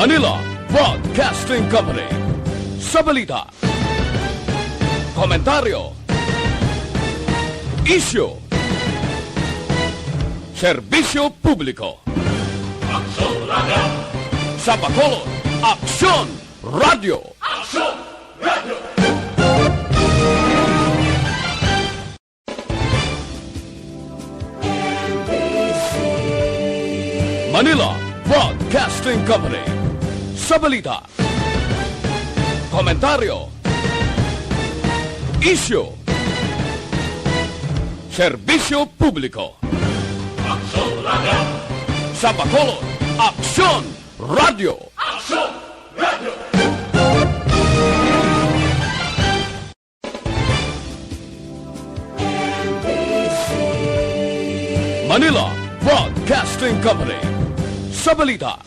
Manila Broadcasting Company. Sa balita, komentaryo, isyu, serbisyo publiko. Aksyon Radio! Sa Bacolod, Aksyon Radio! Aksyon Radio! Manila Broadcasting Company. Sa balita, komentaryo, isyu, serbisyo publiko. Aksyon Radio! Sa Bacolod, Aksyon Radio! Aksyon Radio! Manila Broadcasting Company. Sa balita,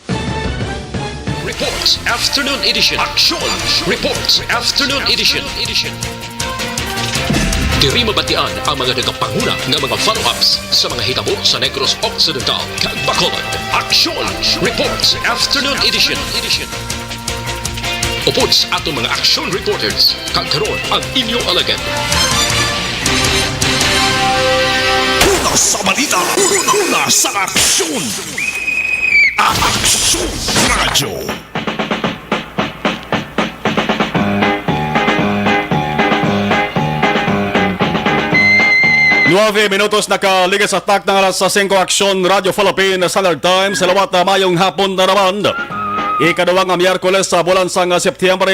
Reports Afternoon Edition. Action! Reports Afternoon Edition. Diri mabatian ang mga nagapanguna ng mga follow-ups sa mga hitabo sa Negros Occidental kag Bacolod. Action! Reports Afternoon Edition. Upods atong mga action reporters kag karon ang inyong alagad. Una sa balita, una sa aksyon. Aksyon Radio. 9 minutos nakaligas sa tak ng alas 5 Aksyon Radio Philippines Standard Time sa lawat na mayong hapon na naman. Ikadawang Miyerkules sa bulan sang September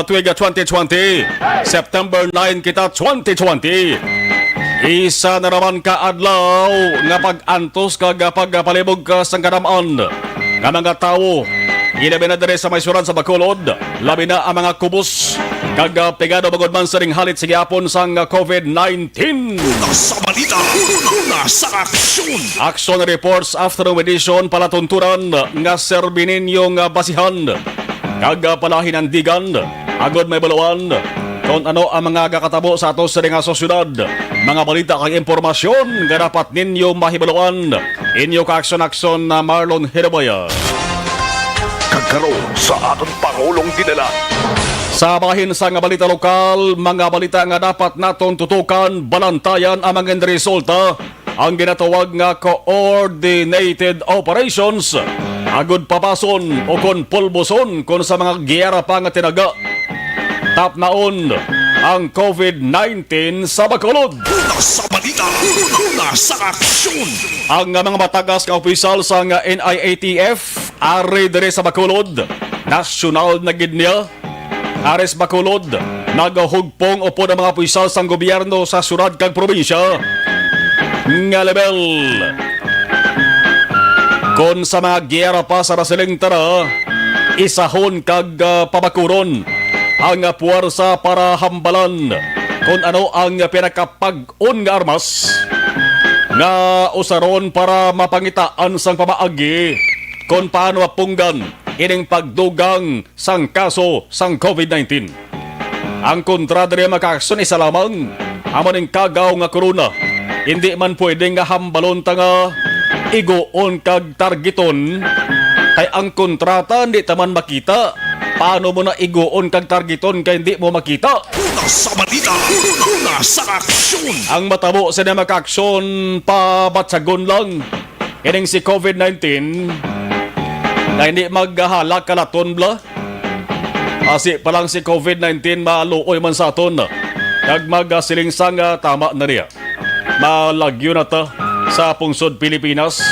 2020. September 9 kita 2020. Isa na naman kaadlaw nga pag-antos kag pagpalibog ka sang kanamaan nga mga tao. Ilabi na dere sa may suran sa Bacolod, labi na ang mga kubos kag pegado bagod man sa ring halit sa gyapon sang COVID-19. Una sa balita, una sa aksyon. Action Reports Afternoon Edition palatunturan nga serbinin yung basihan kag palahinandigan agod may baluan kung ano ang mga kakatabo sa ato sa ring sosyudad. Mga balita kag impormasyon nga dapat ninyo mahibaluan. Inyo ka aksyon na Marlon Hirabaya. Kagkaroon sa aton Pangulong dinala. Sa bahin sa nga balita lokal, mga balita nga dapat naton tutukan, balantayan ang mga resulta ang ginatawag nga coordinated operations. Agud papason o kon pulboson kon sa mga giyera pa nga tinaga. Tap naon ang COVID-19 sa Bacolod. Una sa balita, una sa aksyon. Ang mga matagas nga opisyal sa nga NIATF ari dire sa Bacolod, nasyonal na gid niya. Ares Bacolod, nagahugpong upo ng mga opisyal sa gobyerno sa syudad kag probinsya nga level. Kon sa mga giyera pa sa rasiling tara, isahon kag pabakuron ang puwersa para hambalan kung ano ang pinakapag-on nga armas nga usaron para mapangitaan sang pamaagi kung paano mapunggan ining pagdugang sang kaso sang COVID-19. Ang kontra diri makaakson isa lamang amo ning kagaw nga corona. Hindi man pwedeng nga hambalon ta nga igoon kag targeton kay ang kontrata hindi taman makita. Paano mo na igoon kag targeton kay hindi mo makita? Una sa balita, una sa aksyon. Ang matabo sa na makaksyon pabatsagon lang. Ining si COVID-19 na hindi maghahalak kalaton bla. Asi pa lang si COVID-19 maluoy man sa aton. Kag magsilingsang tama na niya. Malagyo na ta sa pungsod Pilipinas.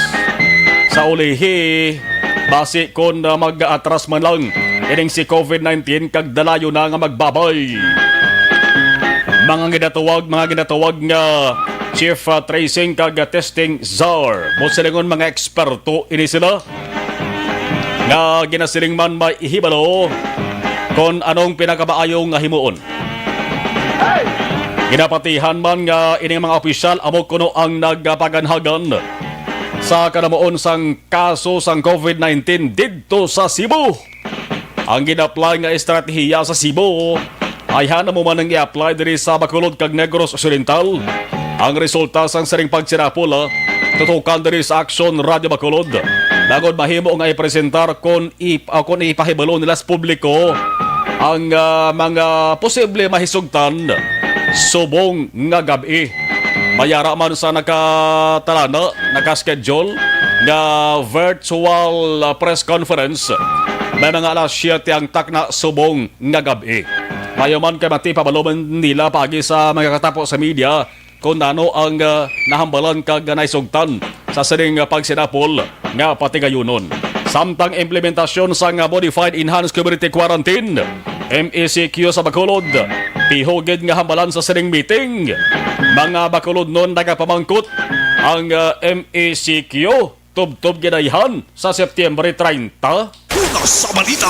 Sa ulihi, basi kon mag-atras man lang. Ining si COVID-19 kag dalayo na nga magbabay. Mga ginatawag nga Chief Tracing kag Testing Czar. Mo silingon mga eksperto ini sila. Nga ginasiling man may ihibalo kung anong pinakabaayong nga himuon. Ginapatihan man nga ining mga opisyal amo kuno ang nagpaganhagan sa kanamuon sang kaso sang COVID-19 didto sa Cebu. Ang gina-apply nga estratehiya sa Cebu ay hana mo man ang i-apply diri sa Bacolod kag Negros Occidental. Ang resulta sang saring pagsirapol tutukan diri sa Aksyon Radio Bacolod. Dagod mahimo nga ipresentar kung ipahibalo nila sa publiko ang mga posible mahisugtan subong nga gabi. Mayara man sa nakaschedule nga virtual press conference. May mga alas 7 ang takna subong nga gabi. Mayaman kay mati pabaloman nila pagi sa mga katapo sa media kung ano ang nahambalan kag naisugtan sa sining pagsinapol nga patigayunon. Samtang implementasyon sa Modified Enhanced Community Quarantine, MECQ sa Bacolod, pihogid nga hambalan sa sining meeting. Mga Bacolod nun nagapamangkot ang MECQ tub-tub ginayhan sa Setyembre 30. Una sa balita,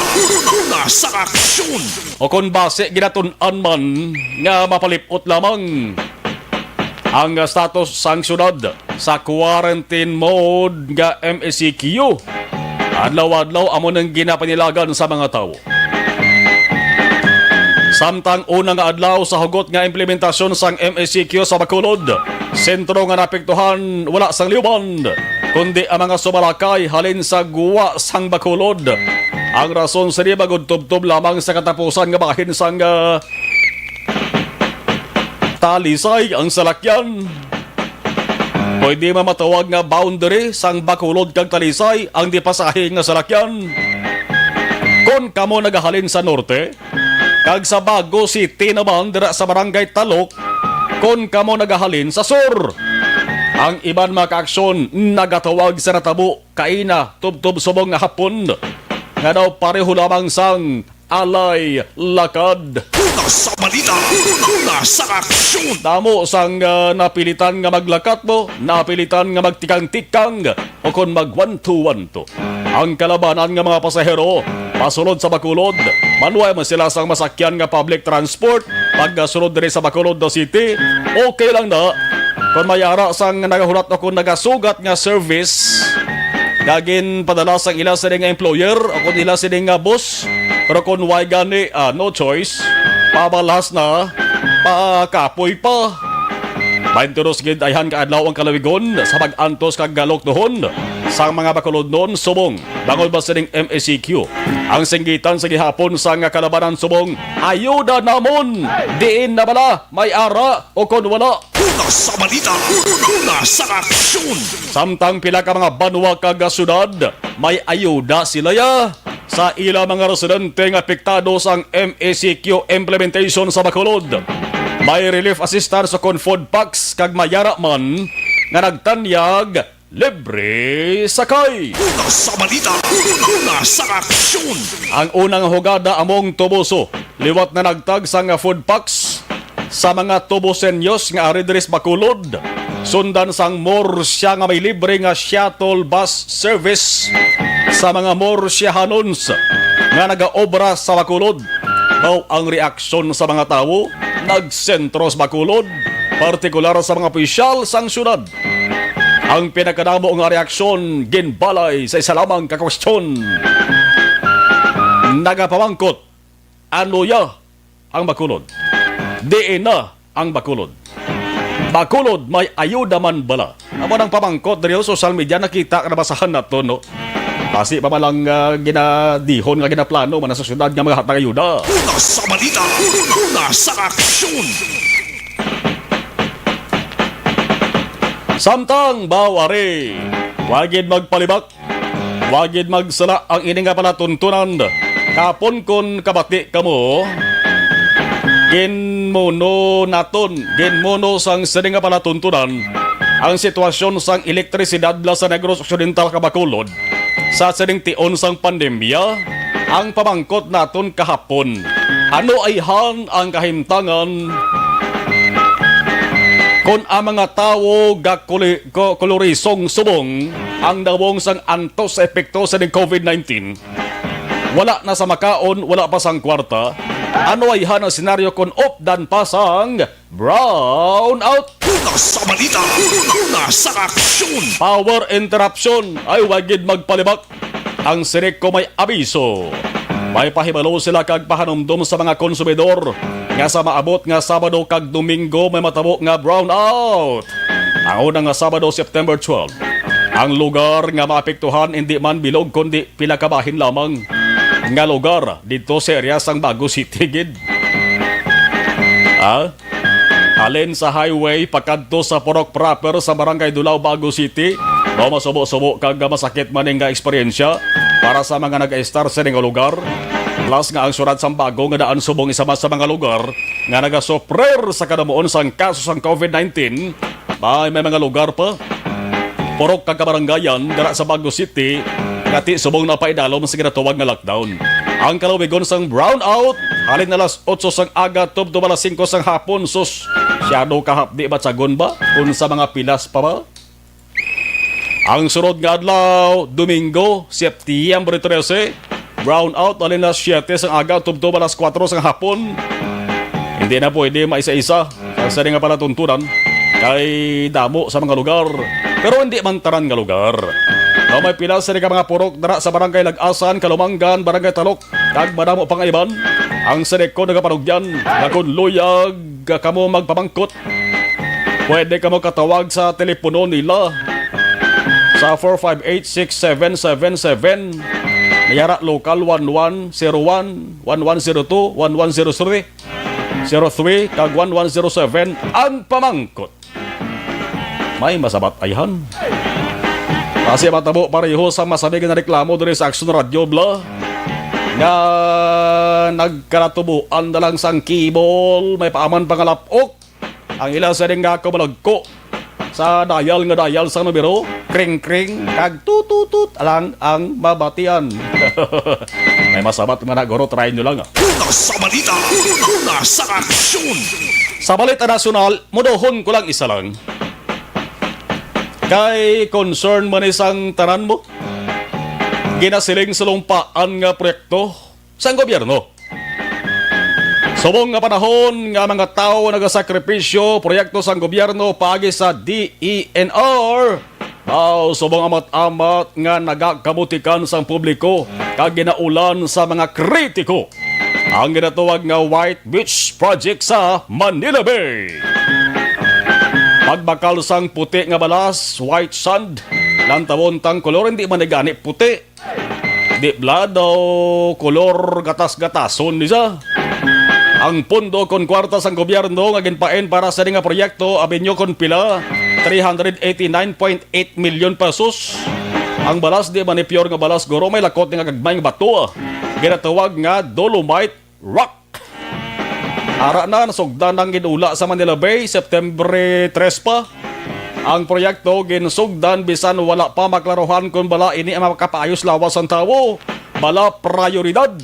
una sa aksyon. O kung base ginatun-an man nga mapalipot lamang ang status sang syudad sa quarantine mode nga MECQ. Adlaw-adlaw amo nang ginapanilagan sa mga tao. Samtang unang adlaw sa hugot nga implementasyon sang MECQ sa Bacolod, sentro nga napektuhan wala sang liuban, kundi ang mga sumalakay halin sa guwa sang Bacolod. Ang rason sa di bagod tub-tub lamang sa katapusan nga bahin sang Talisay ang salakyan. Pwede mamatawag nga boundary sang Bacolod kag Talisay ang dipasahi nga salakyan. Kung kamo nagahalin sa norte, kag sa Bago City naman dira sa Barangay Talok, kung kamo nagahalin sa sur. Ang iban mga kaaksyon nagatawag sa natabo kaina tub-tub subong nga hapon nga daw pareho lamang sang alay lakad. Una sa balita, una sa aksyon. Damo sang napilitan nga maglakat mo, napilitan nga magtikang-tikang o kung mag-1-2-1-2. Ang kalabanan nga mga pasahero pasulod sa Bacolod, manuay man sila sang masakyan nga public transport. Pagkasunod rin sa Bacolod City, okay lang na. Kung mayara sang nagahulat o kung nagasugat nga service, gagin padala sang ila sa nga employer o kung ila sa nga boss. Pero kung way gani, no choice, pabalas na, pakapoy pa. 22 gid ayhan kaadlaw ang kalawigon sa pag-antos kag galok dohon sa mga Bacolod noon subong bangod ba sining MECQ. Ang singgitan sa gihapon sa nga kalabanan subong, ayuda namon, diin na bala, may ara o kon wala. Una sa balita, una sa aksyon. Samtang pila ka mga banwa kag syudad, may ayuda sila ya sa ila mga residente nga apektado sang MECQ implementation sa Bacolod. May relief assistance sa food packs kag mayara man nga nagtanyag libre sakay. Una sa balita, una sa aksyon. Ang unang hugada among Tubuso, liwat na nagtag sa nga food packs sa mga Tubusenyos nga ari diri sa Bacolod. Sundan sang morsya nga may libre nga shuttle bus service sa mga morsyahanons nga nagaobra sa Bacolod. Daw ang reaksyon sa mga tao nagsentro sa Bacolod, partikular sa mga opisyal sang syudad. Ang pinakadamo nga reaksyon ginbalay sa isa lamang kakwestiyon. Nagapamangkot, ano ya ang Bacolod? Diin na ang Bacolod. Bacolod may ayuda man bala. Amo nang pamangkot diri sa social media, nakita ka nabasahan na to, no? Kasi pa malang ginadihon nga ginaplano man sa syudad nga mga hatang ayuda. Una sa balita, una sa aksyon. Samtang bawari, wagid magpalibak, wagid magsala ang ini nga palatuntunan. Kapon kon kabati kamo, ginmono naton, ginmono sang sining nga palatuntunan ang sitwasyon sang elektrisidad la sa Negros Occidental Bacolod sa sining tion sang pandemya. Ang pamangkot naton kahapon, ano ay han ang kahimtangan kung ang mga tao kolorisong subong ang nawong sang antos sa epekto sa COVID-19, wala na sa makaon, wala pa sang kwarta, ano ay hanang senaryo kung opdan pa sang brown out? Una sa balita, una sa aksyon. Power interruption ay wagid magpalibak. Ang sirik ko may abiso. May pahibalo sila kag pahanumdum sa mga konsumidor nga sa maabot nga Sabado kag Domingo may matabo nga brown out. Ang unang nga Sabado, September 12, Ang lugar nga maapektuhan hindi man bilog kundi pila ka bahin lamang nga lugar dito sa area sang Bago City gid. Halin sa highway pakadto sa Purok proper sa Barangay Dulao, Bago City. No masubo-subo kag masakit man nga eksperyensya para sa mga nag-star sa nga lugar. Plus nga ang surat sang Bago nga daan subong isa sa mga lugar nga nagasoprer sa kadamuon sang kaso sang COVID-19. May mga lugar pa Purok kagkabarangayan dara sa Bago City ngati subong na paidalom sa ginatawag nga lockdown. Ang kalawigon sang brownout halin na alas 8 sang aga tubto alas 5 sang hapon. Sus, syado kahapdi batsagon ba kung sa mga pilas pa ba? Ang sunod nga adlaw, Domingo, Setyembre 13, brownout halin na alas 7 sang aga tubto alas 4 sang hapon. Hindi na pwede maisa-isa sa nga palatuntunan kay damo sa mga lugar. Pero hindi man tanan nga lugar. No, may pila sa mga purok dara sa Barangay Lag-asan, Kalumanggan, Barangay Talok, kag madamo pang iban. Ang sadeko nagapanugyan, nga kung luyag kamo magpamangkot, pwede kamo katawag sa telepono nila sa 458-6777. Mayara local 1101, 1102, 1103, 03, kag 1107 ang pamangkot. May masabat ayhan. Kasi matabo pareho sa masabing na reklamo diri sa Aksyon Radio Bla nga nagkaratubuan na lang sang kibol, may paaman pangalapok. Ang ilang sa rin nga kabalagko sa dial sa numero, kring-kring, kag tututut alang ang mabatian. May masabat nga nagoro, try nyo lang. Una sa balita, una sa aksyon. Sa balita nasyonal, mudohon ko lang isa lang. Kay concern man isang tanan mo, ginasiling sa lumpaan nga proyekto sa gobyerno. Subong nga panahon nga mga tao nagasakripisyo proyekto sa gobyerno pagi sa DENR. Subong amat-amat nga nagakabutikan sang publiko kag ginaulan sa mga kritiko ang ginatawag nga White Beach Project sa Manila Bay. Pagbakal sang puti nga balas, white sand, lantawon tang kolor, hindi man nagani puti. Di blado, kolor gatas-gatason nisa. Ang pondo kon kwarta sang gobyerno nga ginpaen para sa nga proyekto abinyo kon pila 389.8 million pesos. Ang balas di man pure nga balas, goro may lakot nga gagmay nga bato. Ginatawag nga Dolomite Rock. Ara na nasugdan ng ginula sa Manila Bay, September 3 pa. Ang proyekto ginsugdan bisan wala pa maklaruhan kung bala ini ang makapaayos lawas ang tao. Bala prioridad.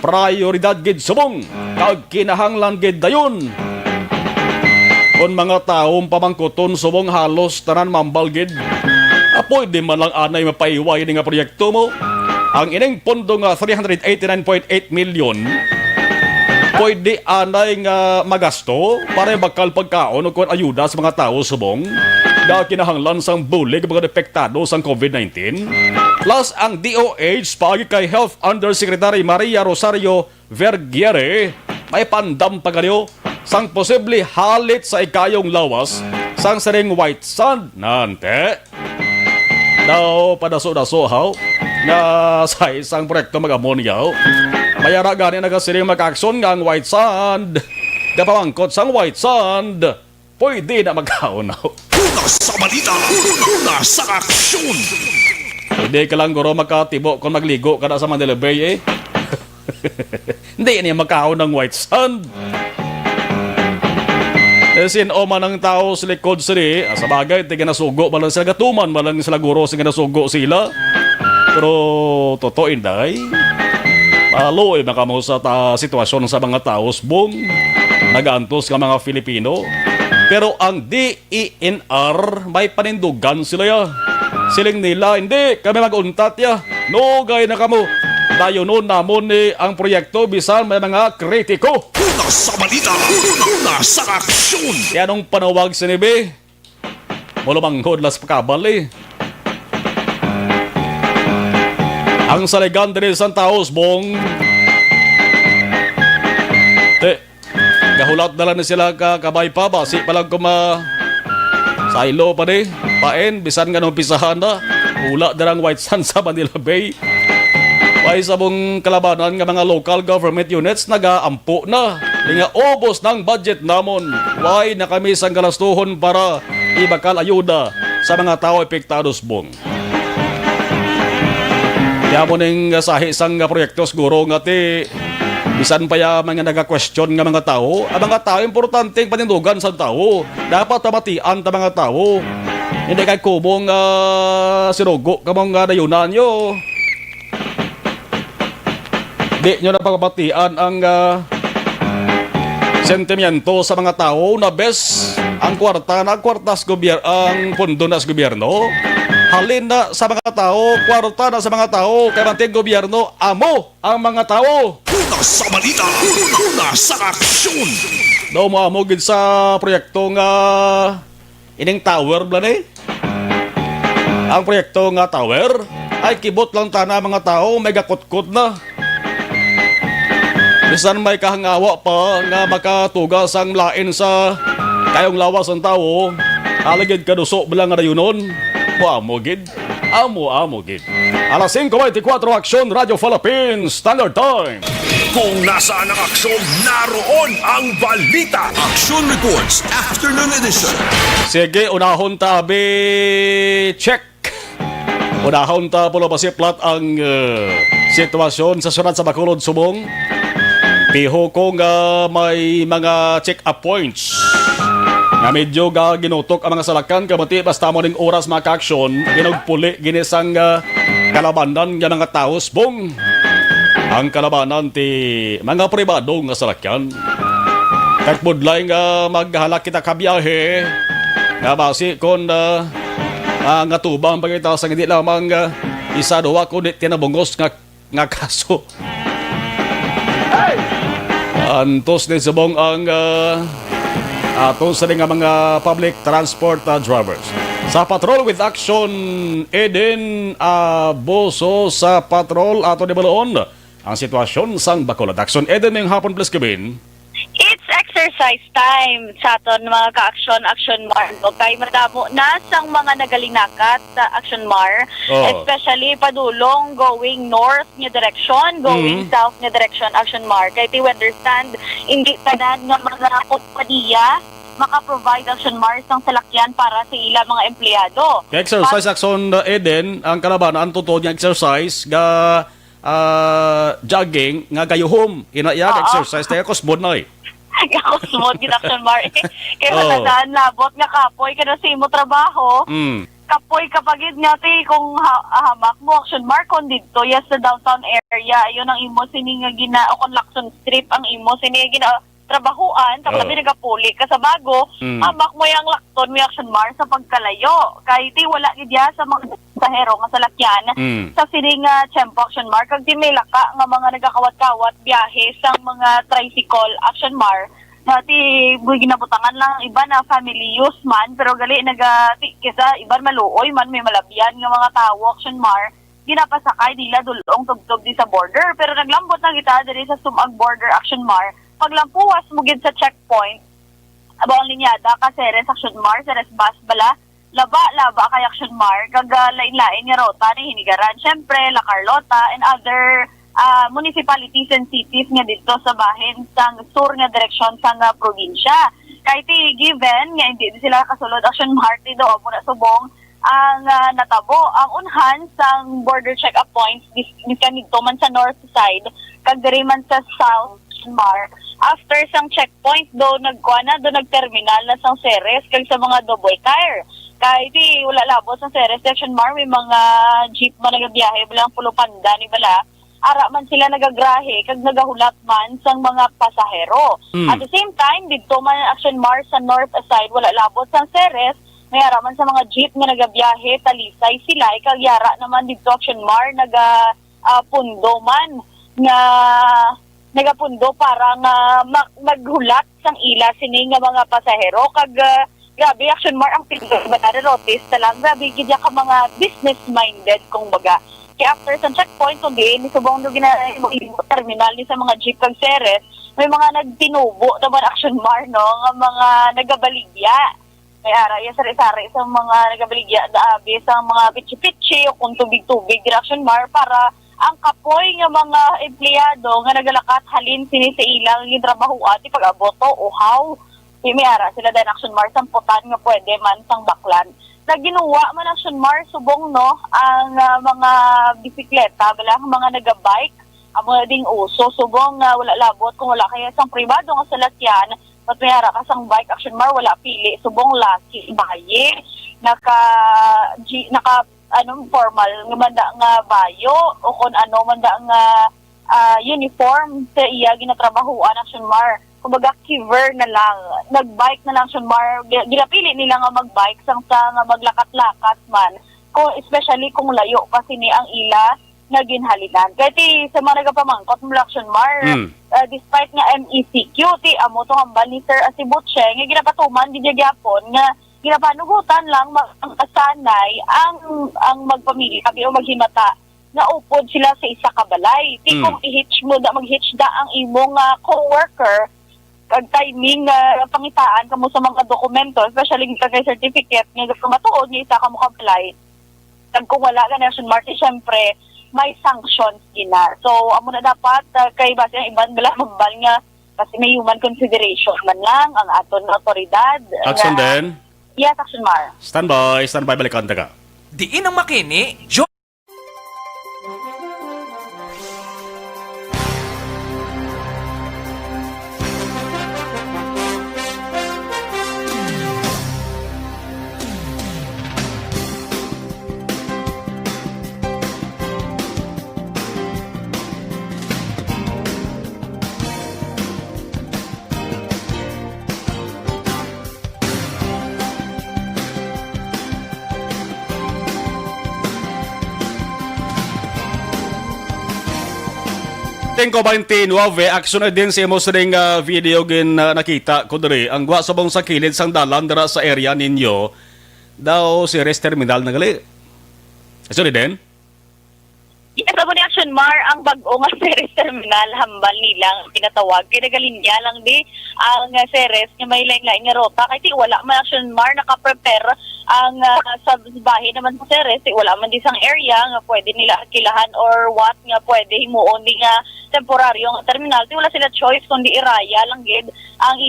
Prioridad gid subong. Kag kinahanglan gid dayon. Kung mga taong pamangkuton subong halos tanan mambal gid. Apoy di man lang anay mapaiway ni nga proyekto mo. Ang ining pondo nga 389.8 million pwede anay nga magasto para bakal pagkaon o kung ayuda sa mga tao subong na kinahanglan sang bulig mga depektado sang COVID-19. Plus ang DOH pagi kay Health Undersecretary Maria Rosario Vergiere may pandam pagalyo sang posible halit sa ikayong lawas sang saring white sand nante. Daw padaso-daso haw nga sa isang proyekto mag-amonyaw. Mayara gani nagasiling mag-aksyon nga ang white sand. Kapamangkot sang white sand, pwede na magkaunaw. Una sa balita, una sa aksyon. Hindi ka lang guro magkatibo kung magligo ka na sa Manila Bay eh. Hindi niya magkaon ng white sand. Sino man ang tao sa likod sila, sa bagay, tiga nasugo, malang sila gatuman, malang sila guro, sila nasugo sila. Pero, totoo inday, malo makamo sa sitwasyon sa mga tao, bong, nag-antos ka mga Filipino. Pero ang DENR, may panindugan sila ya. Siling nila, hindi, kami mag-untat ya. No, gay na kamo. Dayo noon namon ang proyekto bisan may mga kritiko. Una sa balita, una sa aksyon. Kaya nung panawag sa nibi, mulamanghod las pakabali. Ang saligan din sa taos, bong. Gahulat na lang sila kabay pa, basi palang kuma Saylo pa di, paen, bisan nga nung pisahan na. Ula darang White Sands sa Manila Bay. May sabong kalabanan nga mga local government units nagaampo na. Nga obos ng budget namon. Why na kami sang galastuhon para ibakal ayuda sa mga tao epektados bong. Kaya mo ning sahi sang proyekto siguro nga ti bisan pa ya mga naga-question nga mga tao. Ang mga tao importante ang panindugan sa tao. Dapat tamatian ta mga tao. Hindi kay kubong sinugo kamong dayunan nyo. Di nyo na pagpapatian ang sentimiento sa mga tao na bes ang kwartas gobyerno, ang pondo na sa gobyerno. Halin na sa mga tao, kwarta na sa mga tao, kaya manting gobyerno, amo ang mga tao. Una sa balita, una sa aksyon. Daw mo amo gid sa proyekto nga ining tower blanay. Ang proyekto nga tower ay kibot lang tana mga tao, may gakutkot na. Bisan may kahangawa pa nga makatugas ang lain sa kayong lawas ng tao, alagid kaduso bilang nga dayunon. Amo gid. Amo gid. Alas 5:24 Aksyon Radio Philippines Standard Time. Kung nasaan ang aksyon, naroon ang balita. Action Reports Afternoon Edition. Sige, unahon tabi check. Unahon ta pulo pasiplat ang sitwasyon sa sunod sa Bacolod Subong. Piho ko nga may mga check-up points na medyo ginutok ang mga salakan kamati basta mo ning oras maka-aksyon ginugpuli ginisang kalabanan nga mga taos bong ang kalabanan ti mga pribado nga salakyan kakbudlay nga maghalak kita kabiyahe nga basi kon nga tubang pagkita sa hindi lamang isa duwa kundi tinabungos nga kaso. Antos din subong ang aton sa mga public transport drivers. Sa Patrol with Action, Eden Aboso sa Patrol ato ni Baloon. Ang sitwasyon sang Bacolod. Action Eden ng hapon plus kabin. It's exercise time sa aton mga ka-action mar. Okay, madamo na sang mga nagalinakat sa Action Mar, especially padulong going north nga direction, going south nga direction Action Mar. Kaya ti understand hindi tanan nga mga kompanya maka-provide Action Mar sang salakyan para sa ila mga empleyado. Kaya exercise Action Eden, ang kalabanan tutod nga exercise ga jogging nga gayuhom inaiyak exercise tayo kusbod na Kusmod gid Action Mar. Kaya matandaan labot nga kapoy kada sa imo trabaho. Kapoy kapagid nga ti kung hamak mo Action Mar kon didto yes sa downtown area ayon ang imo sini nga gina o kon Lacson Strip ang imo sini gina trabahuan tapos nagapuli ka sa bago hamak mo yang lakton mo Action Mar sa pagkalayo kay ti wala gid ya sa mga pasahero nga salakyan sa sining Tiempo Action Mar kag di may laka nga mga nagakawat-kawat biyahe sang mga tricycle Action Mar dati ginabutangan lang iba na family use man pero gali kisa iba maluoy man may malabyan nga mga tawo Action Mar ginapasakay nila dulong tugtog di sa border pero naglambot na kita diri sa Sumag Border Action Mar paglampuas mo gid sa checkpoint abang linyada ka Ceres Action Mar Ceres Bus bala laba kay Action Mar kag lain-lain nga rota ni hinigaran syempre La Carlota and other municipalities and cities nga dito sa bahin sang sur nga direksyon sang probinsya kay ti given nga hindi sila kasulod Action Mar do mo na subong ang natabo ang unhan sang border check-up points miskan dito man sa north side kag diri man sa south Mar after sang checkpoint do nagterminal na sang Ceres kag sa mga double tire kay di wala labot sa Ceres Action Mar may mga jeep man nagabiyahe bilang Pulo Panda ni bala ara man sila nagagrahe kag nagahulat man sang mga pasahero at the same time didto man Action Mar sa north side wala labot sa Ceres may ara man sa mga jeep nga nagabiyahe talisay sila kag yara naman didto Action Mar pundo man nga nagapundo para nga maghulat sang ila sini nga mga pasahero kag grabe Action Mar ang pinagbanari rotis talang grabe gid ka mga business minded kung baga kaya after sa checkpoint kundi ni subong do terminal ni sa mga jeep kag Ceres may mga nagtinubo naman Action Mar no nga mga nagabaligya may ara ya sari-sari sa mga nagabaligya daabi sa mga pitsi-pitsi o kung tubig-tubig direction mar para ang kapoy nga mga empleyado nga nagalakat halin sini sa ilang yung trabaho at pag-abot to uhaw. May ara sila din action mar samputan nga pwede man sang baklan. Naginuwa man action mar subong no ang mga bisikleta bala mga nagabike amo ding uso subong wala labot kung wala kaya sang pribado nga salakyan matmayara ka sang bike action mar wala pili subong laki baye naka formal nga manda nga bayo o kung ano manda nga uniform sa iya ginatrabahuan action mar kumbaga kiver na lang nagbike na lang action mar ginapili nila nga magbike sang sa nga maglakat-lakat man ko especially kung layo pa sini ang ila na ginhalinan. Kaya sa mga nagapamangkot mo action mar, despite nga MECQ, amo to hambal ni Sir Asibutche, nga ginapatuman, di gyapon nga ginapanugutan lang magkasanay ang magpamili, kabi o maghimata, na upod sila sa isa kabalay. Kung i-hitch mo, mag-hitch da ang imong co-worker, kag timing pangitaan kamo sa mga dokumento, especially kay certificate, nga matuod nga isa kamo kabalay. Kag kung wala ka na action mar, syempre, may sanctions gina. So, amo na dapat kay base ang iban bala magbal nga kasi may human consideration man lang ang aton na otoridad. Action din? Yes, action mar. Standby, balikan ka. Diin ang makini, Tingko 29, action na din sa imo sa ring video gin nakita ko diri. Ang gwa sabong sa kilid sang dalan dira sa area ninyo daw si Res Terminal na gali. Aso din? Yes, amo ni action mar ang bag-o nga Ceres Terminal hambal nilang pinatawag. Kinagalinya lang di ang Ceres nga may lain-lain nga rota. Kaya wala man action mar nakaprepare ang sa bahay naman sa Ceres. Wala man di sang area nga pwede nila akilahan or what nga pwede himuon di nga temporaryo nga terminal. Wala sila choice kundi iraya lang gid ang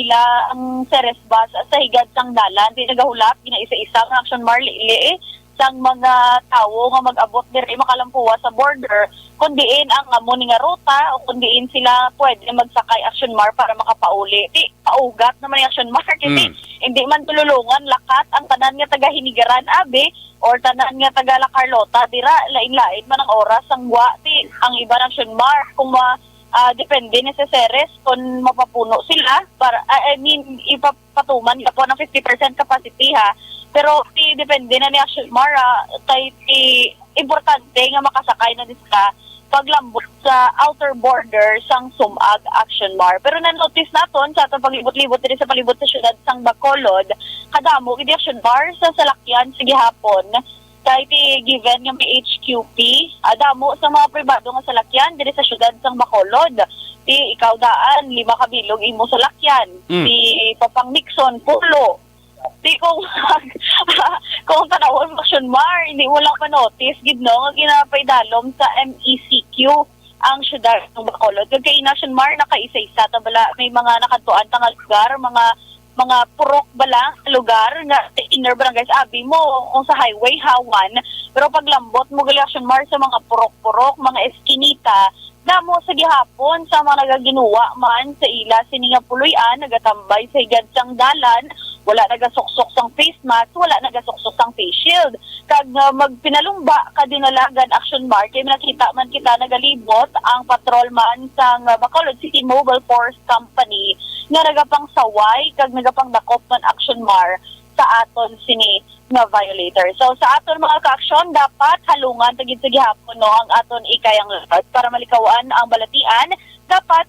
ang Ceres bus sa higad sang dalan. Di nagahulap ginaisa-isa nga action mar li sang mga tao nga mag-abot diri makalampuwa sa border kundiin ang amo nga ruta o kundiin sila pwede magsakay action mar para makapauli. Paugat naman yung action mar kasi hindi man tululungan lakat ang tanan nga taga Hinigaran abi or tanan nga taga La Carlota dira lain-lain man ang oras ang wa ang iba ng action mar kung depende ni sa Ceres kung mapapuno sila para ipapatuman ka po ng 50% capacity ha. Pero depende na ni Action Mara kay importante nga makasakay na diska paglambot sa outer border sang Sumag Action Mar. Pero na-notice naton sa atong paglibot-libot diri sa palibot sa syudad sang Bacolod, kadamo gid Action Mar sa salakyan sa gihapon kay given nga may HQP, adamo sa mga pribado nga salakyan diri sa syudad sang Bacolod. Ikaw daan 5 kabilog imo salakyan. Papang Nixon pulo. Kung tanawon mo Action Mar, hindi mo lang pa-notice, gid no, nga ginapaidalom sa MECQ ang syudad ng Bacolod. Kaya Action Mar, nakaisa-isa, tabala, may mga nakatuan tang lugar, mga purok bala lugar nga inner barangays abi mo kung sa highway hawan, pero paglambot mo gali Action Mar sa mga purok-purok, mga eskinita, damo sa gihapon sa mga nagaginuwa man sa ila sini nga puloy-an nagatambay sa higad sang dalan, wala nagasuksok sang face mask, wala nagasuksok sang face shield. Kag magpinalumba kadinalagan Action Mar kay nakita man kita nagalibot ang patrolman sang Bacolod City Mobile Force Company nga nagapang saway kag nagapang dakop man Action Mar sa aton sini nga violator. So sa aton mga ka-aksyon dapat halungan tagid sa gihapon no ang aton ikayang lahat para malikawan ang balatian dapat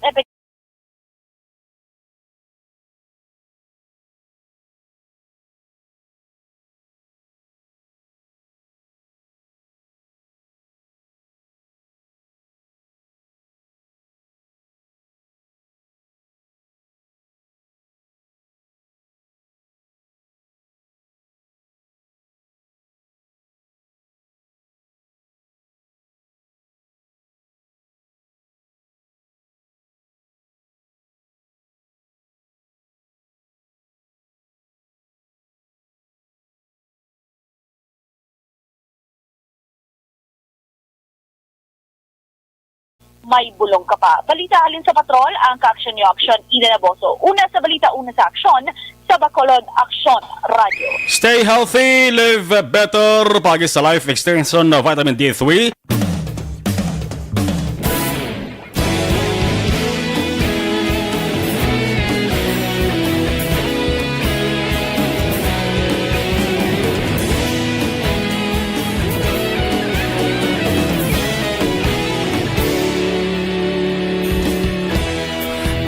may bulong ka pa. Balita alin sa patrol, ang ka-aksyon niyo aksyon, Ida Naboso. Una sa balita, una sa aksyon, sa Bacolod Aksyon Radio. Stay healthy, live better. Pagi sa Life Extension na Vitamin D3.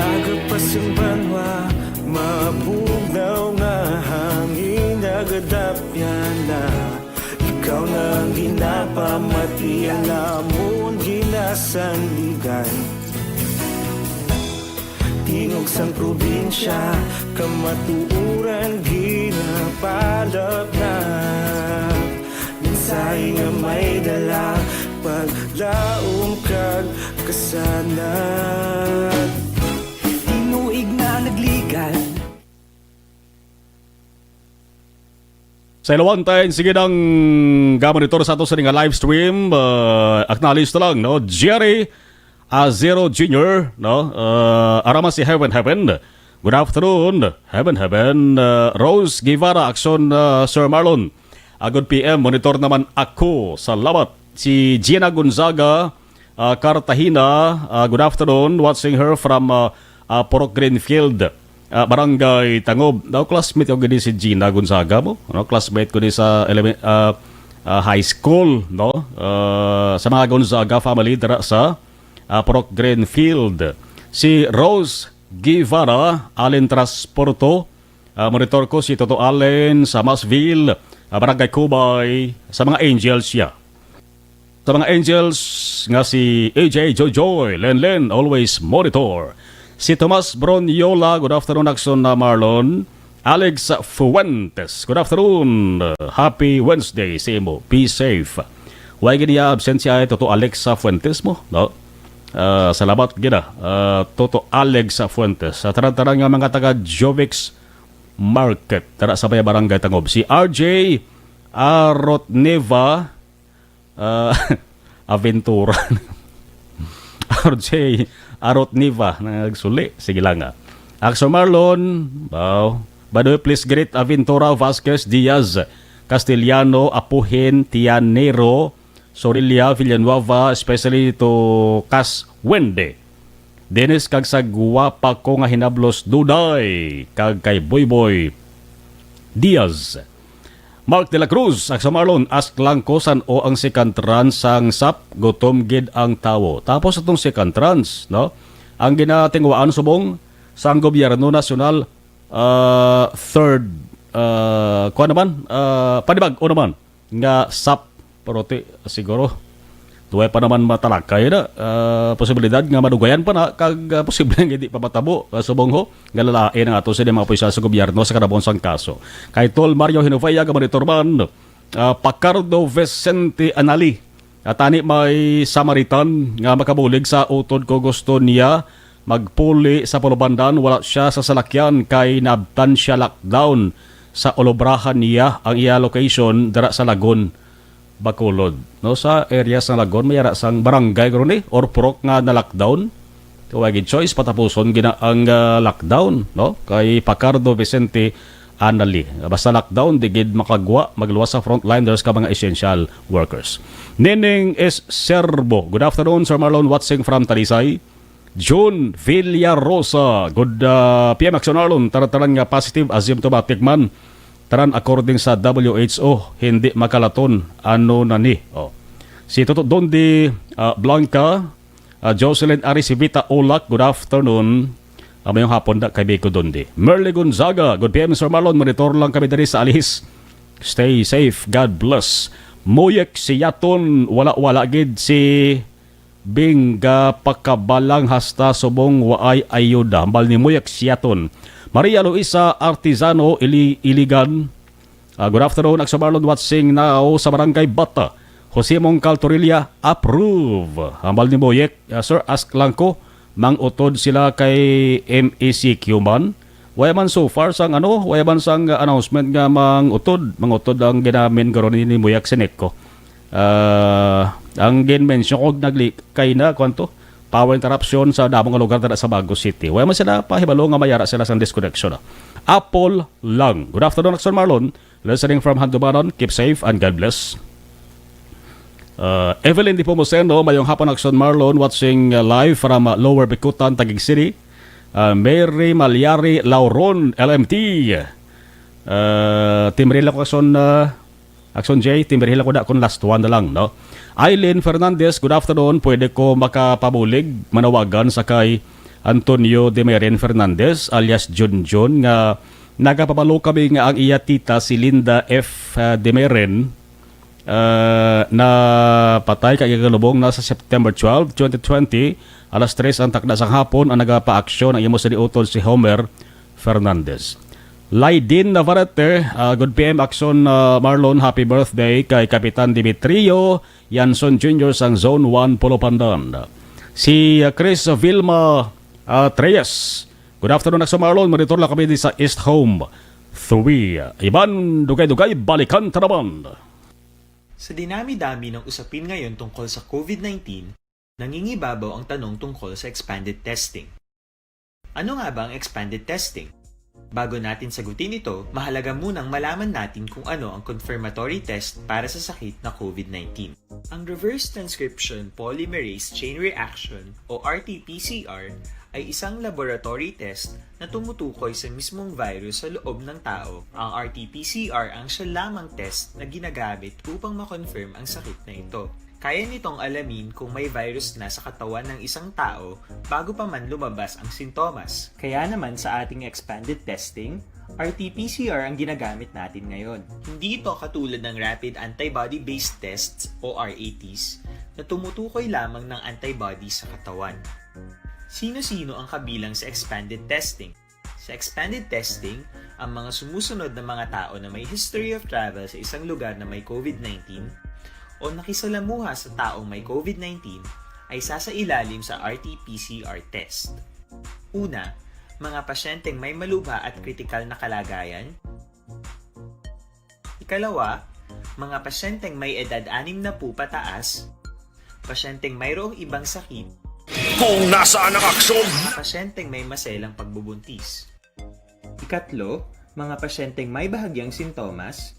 Agapasumbanwa, mapunaw nga hangin agadapyan na. Ikaw na ang ginapamatian namon ginasanligan. Tingog sang probinsya, kamatuuran ginapalap na. Minsay nga may dala, paglaom kag kasanat. Nagligan. Sa ilawan tayo, sige ng gamanitor sa ato sa nga live stream. Acknowledge na lang, no? Jerry Azero Jr., no? Arama si Heaven. Good afternoon, Heaven. Rose Guevara, Action, Sir Marlon. Good PM, monitor naman ako. Salamat. Si Gina Gonzaga, Cartagena. Good afternoon, watching her from Porok Greenfield, Barangay Tangob. Now, classmate ko gini si Gina Gonzaga mo. No? Classmate ko ni sa high school. No? Sa mga Gonzaga family dara sa Porok Greenfield. Si Rose Guevara, Allen Transporto. Monitor ko si Toto Allen sa Masville, Barangay Kubay, sa mga Angels siya. Sa mga Angels nga si AJ Jojoy, Len, always monitor. Si Tomas Bronyola, good afternoon, Action na Marlon. Alex Fuentes, good afternoon. Happy Wednesday sa imo. Be safe. Huwag gini absent siya Toto Alex Fuentes mo, no? Salamat gina. Toto Alex Fuentes. Sa tarang-tarang nga mga taga Jovix Market, tara sa Baya Barangay Tangob. Si RJ Arotneva Aventura. RJ Arotniva nagsuli. Sige lang nga. Axo Marlon, wow. By the way, please greet Aventura Vasquez Diaz, Castellano, Apuhin, Tianero, Sorilia, Villanueva, especially to Cas Wende. Dennis kag sa guwapa ko nga hinablos Duday, kag kay Boyboy Diaz. Mark de la Cruz, Axo Marlon, ask lang ko san o ang second trans sang SAP, gutom gid ang tawo. Tapos itong second trans, no? Ang ginatingwaan subong sang gobyerno nasyonal, third, kuha naman, panibag o naman, nga SAP, pero siguro, tuway pa naman matalakay na, posibilidad nga madugayan pa na, kag posibleng hindi pa matabo, subong ho, nga lalain ang ato sa mga opisyal sa gobyerno sa kanabon sang kaso. Kay Tol Mario Hinovaya, gamanitorman, Pacardo Vicente Anali, tani may Samaritan, nga makabulig sa utod ko gusto niya, magpuli sa Pulubandan, wala siya sa salakyan, kay nabtan siya lockdown sa olobrahan niya, ang iya location, dara sa Lagon, Bacolod. No, sa area sa Lagon, may yara sang barangay gano'n or Porok nga na lockdown. Kawagin choice, patapuson gina ang lockdown. No? Kay Pacardo Vicente Anali. Basta lockdown, digid makagwa, magluwas sa frontliners ka mga essential workers. Neneng S. Serbo. Good afternoon, Sir Marlon, watching from Talisay. June Villarosa. Good PM Action Marlon. Tarataran nga positive asymptomatic man. Taran according sa WHO, hindi makalaton ano na ni. Si Toto Dondi Blanca, Jocelyn Arisivita Olak, good afternoon. Mayong hapon na kay Biko Dondi. Merle Gonzaga, good PM Sir Marlon, monitor lang kami dari sa Alihis. Stay safe, God bless. Moyek si Yaton, wala-wala gid si Bingga pakabalang hasta subong waay ayuda. Hambal ni Moyek si Yaton. Maria Luisa Artizano Iligan. Good afternoon, Axo Marlon, watching now sa Barangay Bata. Jose Mongcal Torilla, approve. Hambal ni Moyek, sir, ask lang ko, mang utod sila kay MECQ man. Waya man so far sang waya man sang announcement nga mang utod ang ginamin karon ni Moyek Seneko. Ang gin-mention ko nagli kay na kwanto power interruption sa damong nga lugar dala sa Baguio City. Wala man sila pahibalo nga mayara sila sa disconnection. Apple lang. Good afternoon, Action Marlon. Listening from Handumanon. Keep safe and God bless. Evelyn Di Pomoseno, mayong hapon, Action Marlon, watching live from Lower Bikutan, Taguig City. Mary Malyari Lauron, LMT. Timrila ko Action J, timrila ko kun last one na lang, no? Eileen Fernandez, good afternoon. Pwede ko makapabulig, manawagan sa kay Antonio de Meren Fernandez alias Junjun nga nagapabalo kami nga ang iya tita si Linda F. de Meren na patay kay galubong na sa September 12, 2020 alas 3 ang takda sang hapon ang nagapa-aksyon ang imo sa diutol si Homer Fernandez. Laydin Navarrete, good PM Action Marlon, happy birthday kay Kapitan Dimitrio Yanson Jr. sang Zone 1 Polo Pandan. Si Chris Vilma Treyes, good afternoon Action Marlon, monitor lang kami sa East Home 3. Iban, dugay-dugay, balikan tanaman. Sa dinami-dami ng usapin ngayon tungkol sa COVID-19, nangingibabaw ang tanong tungkol sa expanded testing. Ano nga ba ang expanded testing? Bago natin sagutin ito, mahalaga munang malaman natin kung ano ang confirmatory test para sa sakit na COVID-19. Ang reverse transcription polymerase chain reaction o RT-PCR ay isang laboratory test na tumutukoy sa mismong virus sa loob ng tao. Ang RT-PCR ang siya lamang test na ginagamit upang makonfirm ang sakit na ito. Kaya nitong alamin kung may virus na sa katawan ng isang tao bago pa man lumabas ang sintomas. Kaya naman sa ating expanded testing, RT-PCR ang ginagamit natin ngayon. Hindi ito katulad ng rapid antibody-based tests o RATs na tumutukoy lamang ng antibodies sa katawan. Sino-sino ang kabilang sa expanded testing? Sa expanded testing, ang mga sumusunod na mga tao na may history of travel sa isang lugar na may COVID-19 o nakisalamuha sa taong may COVID-19 ay sasailalim sa RT-PCR test. Una, mga pasyenteng may malubha at kritikal na kalagayan. Ikalawa, mga pasyenteng may edad 60 pataas, pasyenteng mayroong ibang sakit, Kung nasaan ang aksyon, pasyenteng may maselang pagbubuntis. Ikatlo, mga pasyenteng may bahagyang sintomas.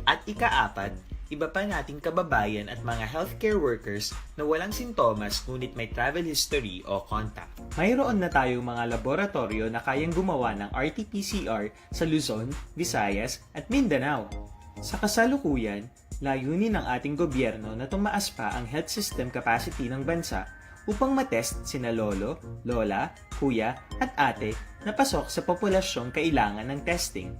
At ikaapat, iba pa nating kababayan at mga healthcare workers na walang sintomas ngunit may travel history o contact. Mayroon na tayong mga laboratorio na kayang gumawa ng RT-PCR sa Luzon, Visayas at Mindanao. Sa kasalukuyan, layunin ng ating gobyerno na tumaas pa ang health system capacity ng bansa upang matest sina lolo, lola, kuya at ate na pasok sa populasyong kailangan ng testing.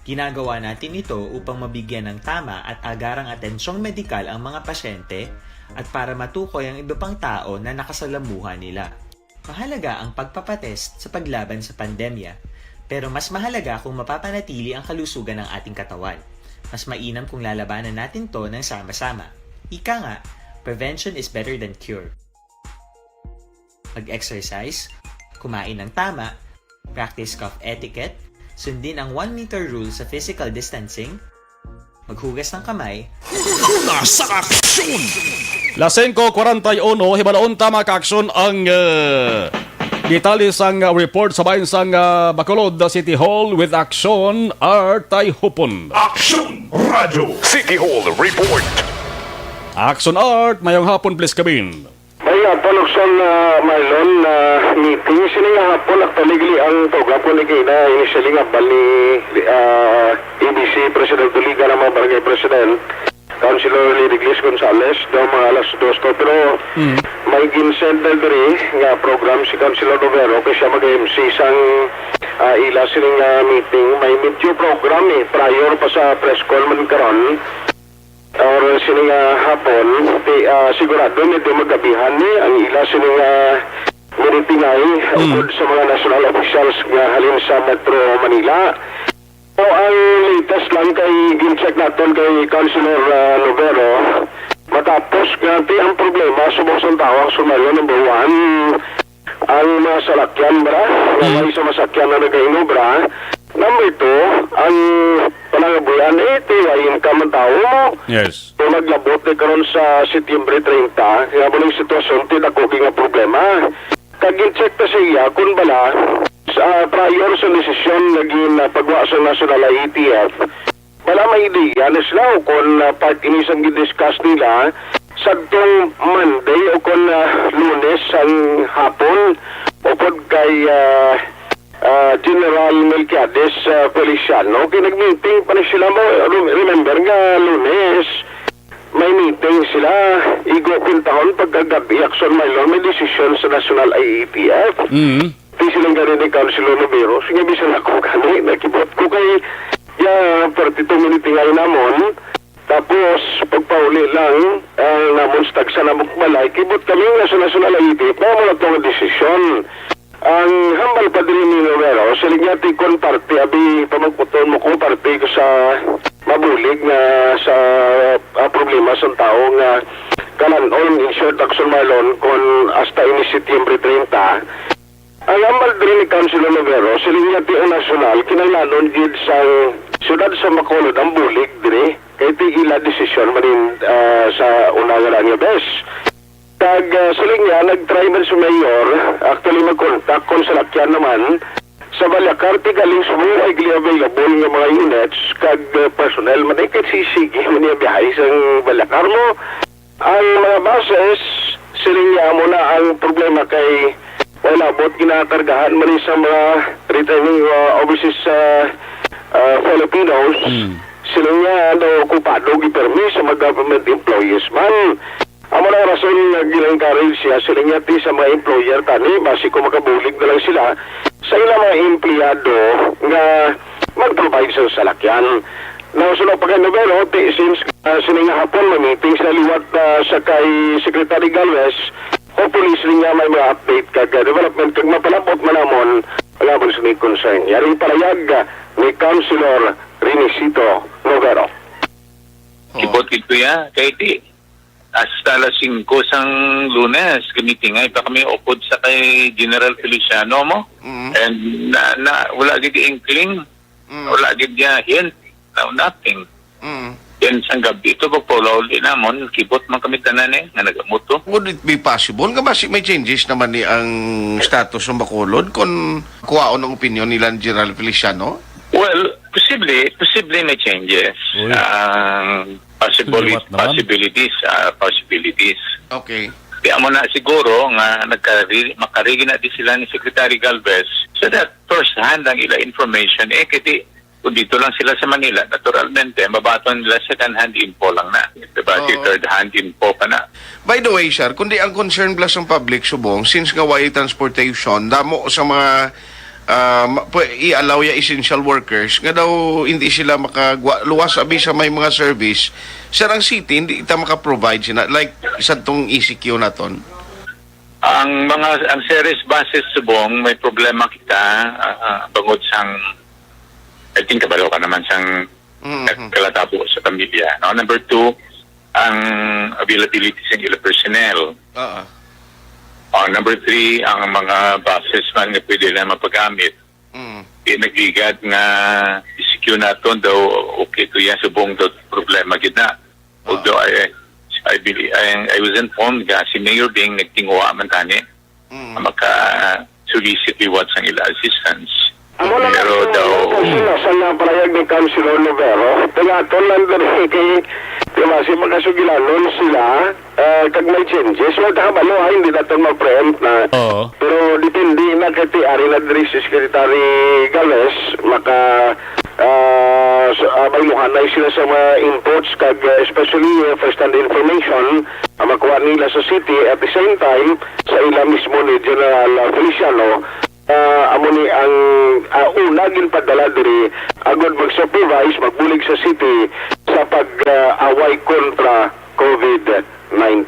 Ginagawa natin ito upang mabigyan ng tama at agarang atensyong medikal ang mga pasyente at para matukoy ang iba pang tao na nakasalamuha nila. Mahalaga ang pagpapatest sa paglaban sa pandemya, pero mas mahalaga kung mapapanatili ang kalusugan ng ating katawan. Mas mainam kung lalabanan natin to ng sama-sama. Ika nga, prevention is better than cure. Mag-exercise, kumain ng tama, practice cough etiquette, sundin ang 1 meter rule sa physical distancing, maghugas ng kamay, nasa aksyon! Lasing ko 41, hibalaon tama ka-aksyon ang detalis ang report sa bayan sang Bacolod City Hall with Action Artay Hupon. Aksyon Radio City Hall Report. Action Art, mayong hapon please kabin. May panukson Marlon na meeting sila nga hapon aktaligli ang pagwapo ni Gina initially nga bali ABC President Tuliga ng mga barangay President Councilor Lidiclis Gonzales daw mga alas 2 to pero may ginsend na diri nga program si Councilor Novero kasi siya mag-MC sang ila siling meeting may medyo program prior pa sa press call man karon or sining hapon sigurado nito magabihan ang ila sining minitingay ugod sa mga national officials nga halin sa Metro Manila. O ang latest lang kay gincheck natin kay Councilor Novero matapos ganti ang problema subong tawag sumaryo number 1 ang mga salakyan bra may sa masakyan na nag-inobra. Number 2, ang palangabuyan, tiwayin ka man tao mo. Yes. Kung naglabot na karon sa Setyembre 30, kaya mo ng sitwasyon, tinako nga problema. Kagin-check ta siya kung bala, prior sa desisyon naging pagwa sa National IETF, wala may ideya na sila o kung part inisang gidiscuss nila sa itong Monday o kung Lunes ang hapon o kung kay General Melquiades Feliciano. Kinag-meeting pa na sila mo. Remember nga Lunes, may meeting sila. Igo pintahon pagkagabi, Action Maylor, may desisyon sa National IETF. Di silang ganin ni Councilor Rivero. Sige, bisan ako kani, nakibot ko kay 42 minutes ngayon namon. Tapos, pagpauli lang, namon stagsa na mukbalay, kibot kami nga sa National IETF, na mo na itong desisyon. Ang hambal pa din ni Rivero, siling niya tikon parte, abi pamagputon mo kung parte ko sa mabulig na sa problema sa tao nga kalan-on insured action malon kung hasta ini Setyembre 30. Ang hambal din ni Councilor Rivero, siling niya tiong nasyonal, kinailanon gid sa siyudad sa Macolod ang bulig dire kay tigila desisyon manin sa unang nga bes. Kag siling niya, nag-try man sa mayor, actually mag-contact kung sa lakyan naman, sa Balakar, tigaling sumuhay available ng mga units, kag personnel, manikit sisigi, maniya biyahe sa Balakar mo. Ang mga buses, siling niya muna ang problema kay wala bot ginakargahan man sa mga returning overseas Filipinos. Siling niya daw okupado gipermis sa mga government employees man. Ang mga rason na ginang-encourage siya, sila niya sa mga employer tani, basi kung makabulig na lang sila sa ilang mga empleyado nga mag-provide sa salakyan. Now, sunod pa kayo Novero, since sining hapon ma-meeting sa liwat sa kay Secretary Galvez, hopefully sila niya may mga update kag development kag mapalapot manamon wala ba sining concern. Yari palayag ni Councilor Renisito Novero. Kibot ito ya, kay di. Hasta alas 5 sang Lunes, gamitin nga, pa kami upod sa kay General Feliciano mo. And wala gid inkling, wala gid niya hint, no, nothing. Yan sang gabi ito, pagpulaw din namon, kibot man kami tanan nga nagamuto. Would it be possible nga basi may changes naman ni ang status ng Bacolod kung kuwaon ang opinion nila ni General Feliciano? Well, posible may changes. Possibilities. Okay. Kaya mo na siguro nga makarigi na di sila ni Secretary Galvez so that first hand ang ila information kiti kung dito lang sila sa Manila, naturalmente mabaton nila second hand info lang na. Diba? Third hand info pa na. By the way, sir, kundi ang concern plus ng public subong, since nga way transportation, damo sa mga i-allow ya essential workers nga daw hindi sila luwas abi sa may mga service sa city hindi ita maka-provide sila like sa tong ECQ naton. Ang series buses subong may problema kita bangod sang I think kabalo ka naman sang kalatabo sa pamilya. No? Number 2, ang availability sa ila personnel. Number 3, ang mga buses man nga pwede na mapagamit. Nagligad nga ECQ naton daw okay to yan subong daw problema gid na. Although I was informed nga si Mayor Ding nagtingwa man tani maka-solicit liwat sang ila assistance. Pero daw sa palayag ni Councilor Novero, tingaton lang din kay kasi magkasugilanon sila kag may changes. Magkakabalo hindi natin mag-preempt na. Pero depende na kati ari na diri si Secretary Gales maka bayuhan na sila sa mga inputs kag especially first-hand information makuha nila sa city at the same time sa ila mismo ni General Feliciano amo ni ang una ginpadala diri agud mag-supervise magbulig sa city sa pag-away kontra COVID-19.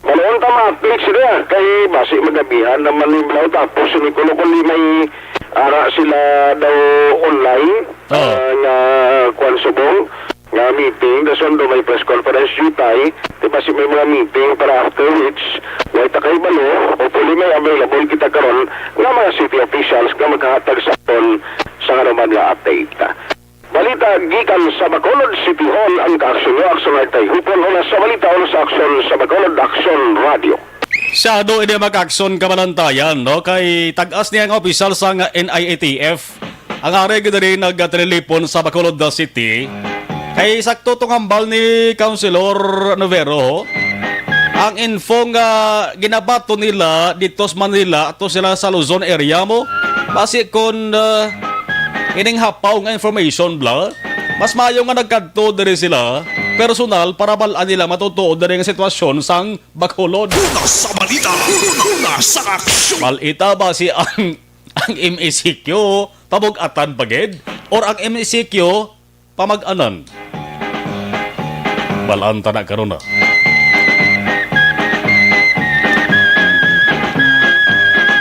Malaon tama update sila kay basi magabihan naman ni Blau tapos ni kuno kundi may ara sila daw online nga kwan subong nga meeting dason do may press conference jutay diba si may mga meeting para after which may takay balo o puli may available kita karon nga mga city officials nga maghahatag sa aton sa kanuman nga update. Balita Siyado ini mag-action kamanantayan, no? Kay tag-as niya ang opisyal sa NIATF. Ang ari gina rin nag-telepon sa Bacolod City. Kay sakto tong hambal ni Councilor Novero. Ang info nga ginabato nila dito sa Manila ato sila sa Luzon area mo. Basi kon ining hapaw nga information bla. Mas mayo nga nagkadto diri sila personal para balaan nila matutuod diri nga sitwasyon sang Bacolod. Una sa balita, una sa aksyon. Malita ba si ang MECQ pamug-atan pagid or ang MECQ pamag-anan? Balaan ta na karon na.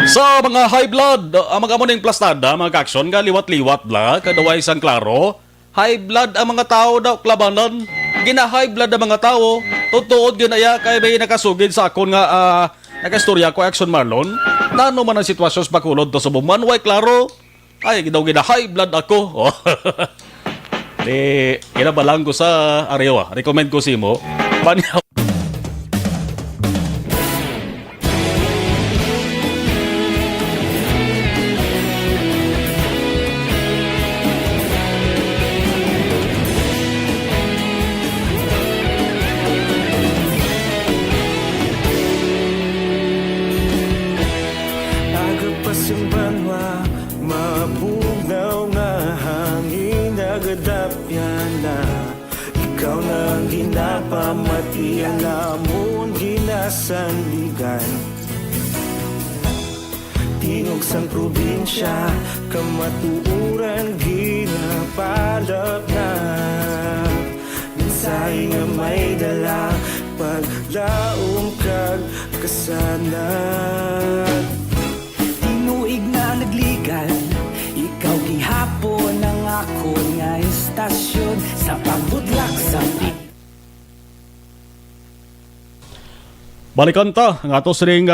Sa mga high blood, ang mga amuning plastada, mga kaksyon, nga liwat-liwat la, kadaway isang klaro, high blood ang mga tao daw klabanan, gina-high blood ang mga tao, tutuod ginaya kay may nakasugid sa akon nga nakastorya ko Action Marlon, nano man ang sitwasyon sa Bacolod to subuman, way klaro, ay daw gina-high blood ako. Di, kinabalang ko sa Arewa, recommend ko si mo, banyaw. Agapasumbanwa, mapunaw nga hangin nagadapyan na. Ikaw na ang ginapamati, ang amon ginasandigan. Tingog sang probinsya, kamatuuran ginapalap na. Minsay nga may dala, paglaong kag kasanat. Tinuig na nagligan, ikaw gihapon ang ako nga istasyon sa pagbudlak sa Balikan ta, ang ato siring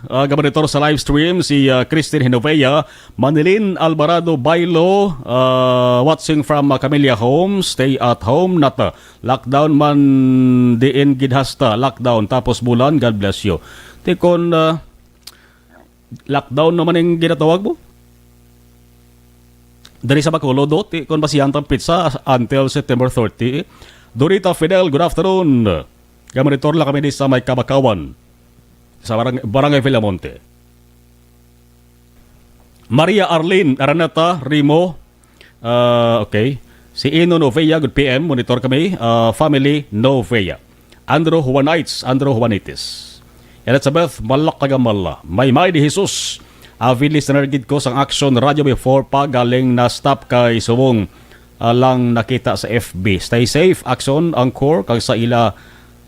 gabanitor sa live stream, si Christine Hinovea, Manilin Alvarado Bailo, watching from Camellia Home, stay at home, not lockdown man diin gidhasta, lockdown, tapos bulan, God bless you. Tikon, lockdown naman yung ginatawag mo? Dari sa Bacolod, tikon basiyantang pizza until September 30. Dorita Fidel, good afternoon. Gamanitor lang kami sa may Kabakawan sa Barangay Villamonte. Maria Arlene Araneta Rimo, okay. Si Ino Novea, good PM, monitor kami. Family Novea. Andrew Juanites, Andrew Juanitis. Elizabeth Malakagamala. May di Jesus. Avi listener gid ko sang Action Radio before pa galing na stop kay subong lang nakita sa FB. Stay safe, Action, Angkor, kag sa ila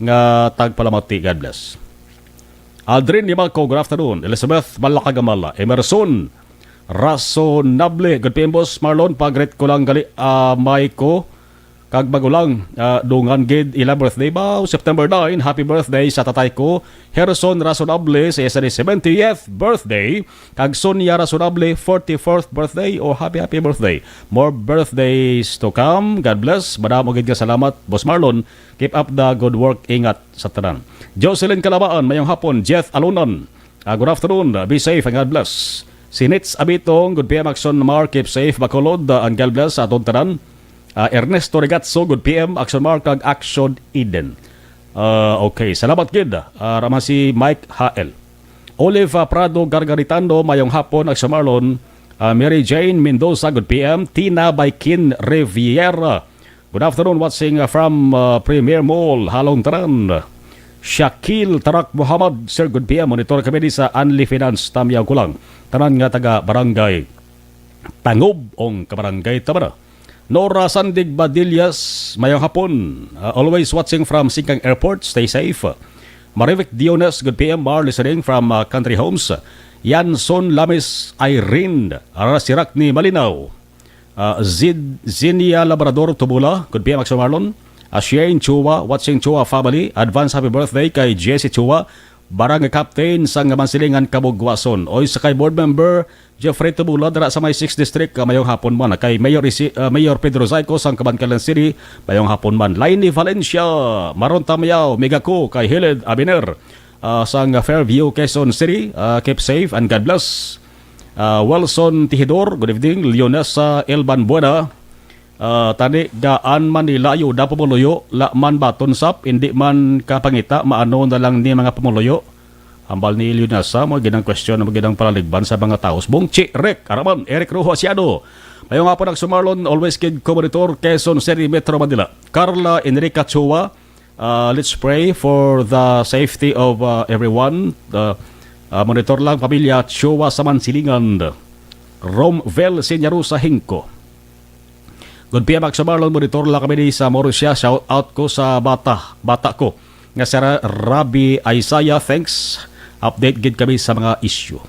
nga tagpalamati. God bless. Aldrin Nimalco, good afternoon. Elizabeth Malakagamala. Emerson Razonable, good PM boss. Marlon, pag-greet ko lang gali may ko kag bagulang dungan gid ila birthday ba September 9. Happy birthday sa tatay ko Harrison Razonable sa 70th birthday, kag Sonia Razonable 44th birthday. O happy birthday, more birthdays to come. God bless. Madamo gid ka salamat boss Marlon, keep up the good work, ingat sa tanan. Jocelyn Calabaan, mayong hapon. Jeff Alunan, good afternoon, be safe and God bless. Sinits Abitong, good PM Action Mar, keep safe Bacolod and God bless sa atong tanan. Ernesto Regazzo, good PM, Action Mark, kag Action Eden. Okay, salamat gid. Rama si Mike HL. Olive Prado Gargaritando, mayong hapon, Action Marlon. Mary Jane Mendoza, good PM. Tina Baikin Riviera, good afternoon, watching from Premier Mall, Halong Taran. Shakil Tarak Muhammad, sir, good PM, monitor kami di sa Unli Finance, Tamyaw Kulang. Tanan nga taga Barangay Tangob, ong kabarangay Tabara. Nora Sandig Badillas, mayong hapon. Always watching from Singkang Airport. Stay safe. Marivic Diones, good PM, Mar, listening from Country Homes. Yanson Lamis Irene, Arasirak ni Malinaw. Zinia Labrador Tubula, good PM, Action Marlon. Shane Chua, watching Chua family. Advance happy birthday kay Jesse Chua, Barangay Captain sa Mansilingan, Kabugwason. Oy sa kay board member Jeffrey Tubula dara sa may 6th District, mayong hapon man. Kay Mayor Pedro Zayco sa Cabancalan City, mayong hapon man. Laini Valencia, Maron Tamayaw, Megako, kay Hiled Abiner, sang Fairview, Quezon City. Keep safe and God bless. Wilson Tihidor, good evening. Leonesa Elban Buena, tani gaan man nilayo da pamuluyo, la man baton sap, hindi man kapangita, maano na lang ni mga pamuluyo. Hambal ni Leonesa, mo ginang question na maginang palaligban sa mga taos. Bong Rek, Araman, Eric Rojo Asiado. Mayong nga po nagsumarlon, always kid Commodore, Quezon City, Metro Manila. Carla Enrica Chua, let's pray for the safety of everyone. Monitor lang pamilya Chua sa Mansilingan. Romvel Senyaru sa Hingko. Good PM Magsumarlon, monitor lang kami sa Morussia. Shout out ko sa bata ko. Nga Sara Rabi Isaiah, thanks. Update gid kami sa mga issue.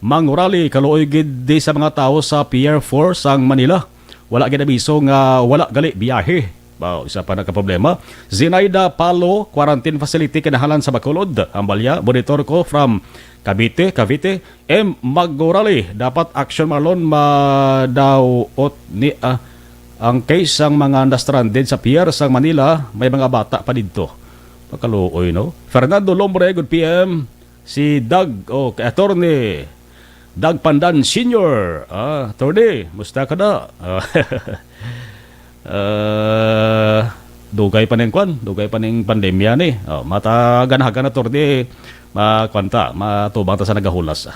Mangurali, kaluoy gid di sa mga tao sa Pier 4 sang Manila. Wala gid abiso nga wala gali biyahe. Isa pa nagka-problema. Zinaida Palo, quarantine facility kinahalan sa Bacolod. Ambalya, monitor ko from Cavite. Mangurali, dapat action Marlon madaot ni ang case sang mga na-stranded sa Pier sang Manila. May mga bata pa dito. Pakaluoy, no? Fernando Lombre, good PM. Si Doug, attorney Doug Pandan Senior. Attorney, musta ka na? Dugay pa ning pandemya ni. Mataganahagan na attorney, matubang ta sa nagahulas.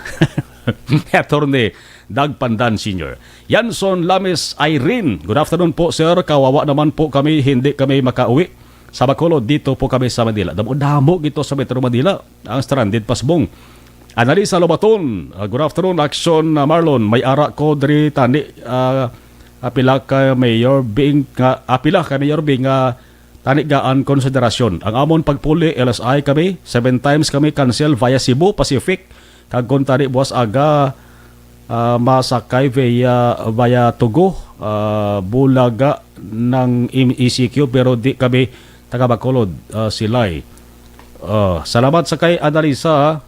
Attorney Doug Pandan Senior. Yanson Lamis Irene, good afternoon po sir. Kawawa naman po kami, hindi kami makauwi sa Bacolod. Dito po kami sa Manila. Damo gito sa Metro Manila ang stranded pasbong. Analisa Lobaton, good afternoon. Action Marlon, may ara ko diri tani apila ka Mayor Bing tani gaan konsiderasyon. Ang amon pagpuli LSI kami 7 times kami cancel via Cebu Pacific. Kag kon tani buwas aga masakay via Tugo, Bulaga ng ECQ pero di kami taga Bacolod, Silay. Salamat sa kay Analisa.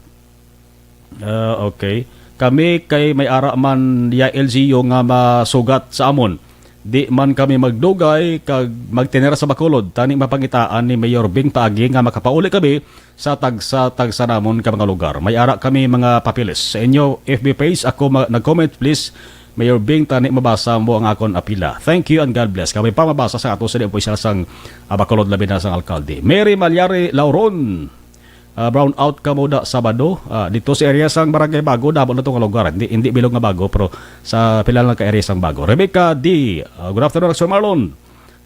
Okay. Kami kay may ara man ya LGU nga masugat sa amon. Di man kami magdugay kag magtinera sa Bacolod. Tani mapangitaan ni Mayor Bing paagi nga makapauli kami sa tagsa namon ka mga lugar. May ara kami mga papilis. Sa inyo FB page ako nag-comment please. Mayor Bing, tani mabasa mo ang akon apila. Thank you and God bless. Kami pa mabasa sa ato sa opisyal sang Bacolod labi na sang alkalde. Mary Malyari Lauron, brown out ka mo da Sabado. Dito sa area sang Barangay Bago, dabo na itong lugar. Hindi bilog nga bago, pero sa pila lang ka area sang Bago. Rebecca D, good afternoon, Action Marlon.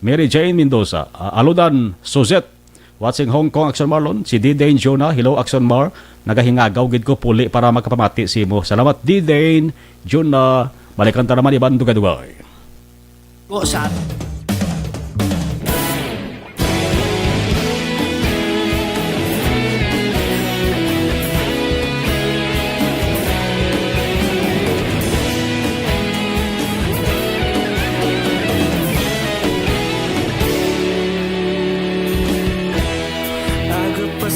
Mary Jane Mendoza, Aludan Suzette, watching Hong Kong, Action Marlon. Si D-Dane Jonah, hello Action Mar. Nagahingagaw gid ko puli para makapamati si mo. Salamat D-Dane Jonah. Balikan ta naman iban dugay-dugay. Sa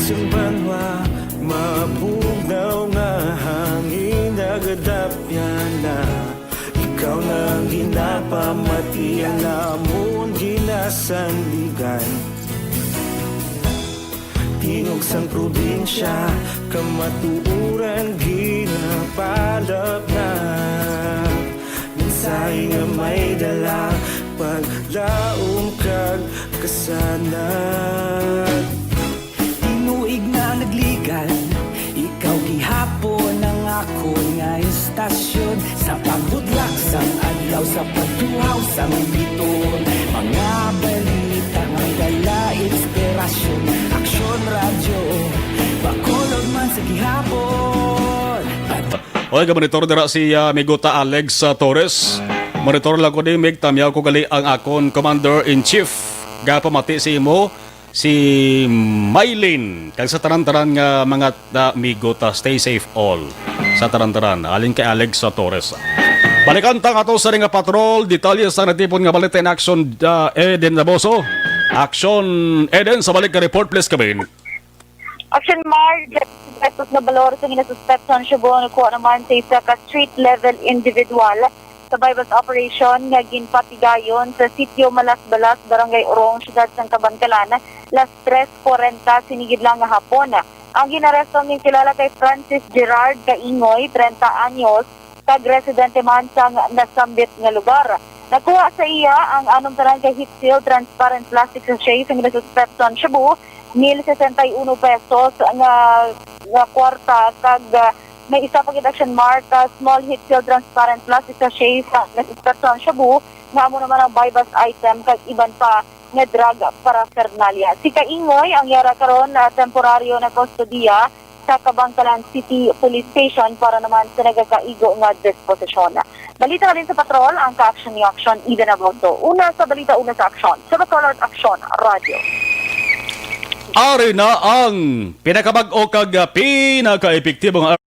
Simbanwa, mapugaw nga hangin nagadapya na. Ikaw nang ginapamati ang amon ginasandigan. Tingog sang probinsya, kamatuuran ginapalap na. Minsay nga may dala, paglaom kag kasanad. Nagligan, ikaw gihapon ang ako nga istasyon sa pagbutlak sang adlaw sa pagtuhaw sa biton. Mga balita may dala inspirasyon. Aksyon radyo, Bacolod man sa gihapon. Okay, monitor dira si Miguta Alex Torres. Monitor lang ko din, Mig, tamyaw ko gali ang akon Commander-in-Chief. Gapamati si mo, si Mylene. Kag sa taran-taran nga mga Miguta, stay safe all. Sa taran-taran, alin kay Alex Torres. Balikan tang ato sa nga patrol, detalye sa natipon nga balita in action, Eden Laboso. Action, Eden, sa balik ka report, please kabin. Action Mar, Betos na balor sa ginasuspect sa Cebu, nakuha naman sa isa ka street level individual sa bypass operation nga ginpatigayon sa sitio Malasbalas, Barangay Orong, siyudad ng Cabancalan, las 3:40 sinigid lang nga hapon. Ang ginaresto ng kilala kay Francis Gerard Kaingoy, 30 anyos, kag-residente man sa nasambit nga lugar. Nakuha sa iya ang anong tanan kay heat seal transparent plastic sachet sa Pepson Cebu, 1,061 pesos nga kwarta kag may isa pag action mark small heat seal transparent plastic sachet sa Pepson Cebu nga amo naman ang bypass item kag iban pa nga drug paraphernalia. Si Kaingoy ang yara karon na temporaryo na kustodiya sa Cabancalan City Police Station para naman sa nagakaigo nga disposisyon. Balita rin sa patrol ang ka-action ni Action Eden Aboto. Una sa balita, una sa aksyon. Sa Bacolod Action Radio. Ari na ang pinakabag-o kag pinaka-epektibong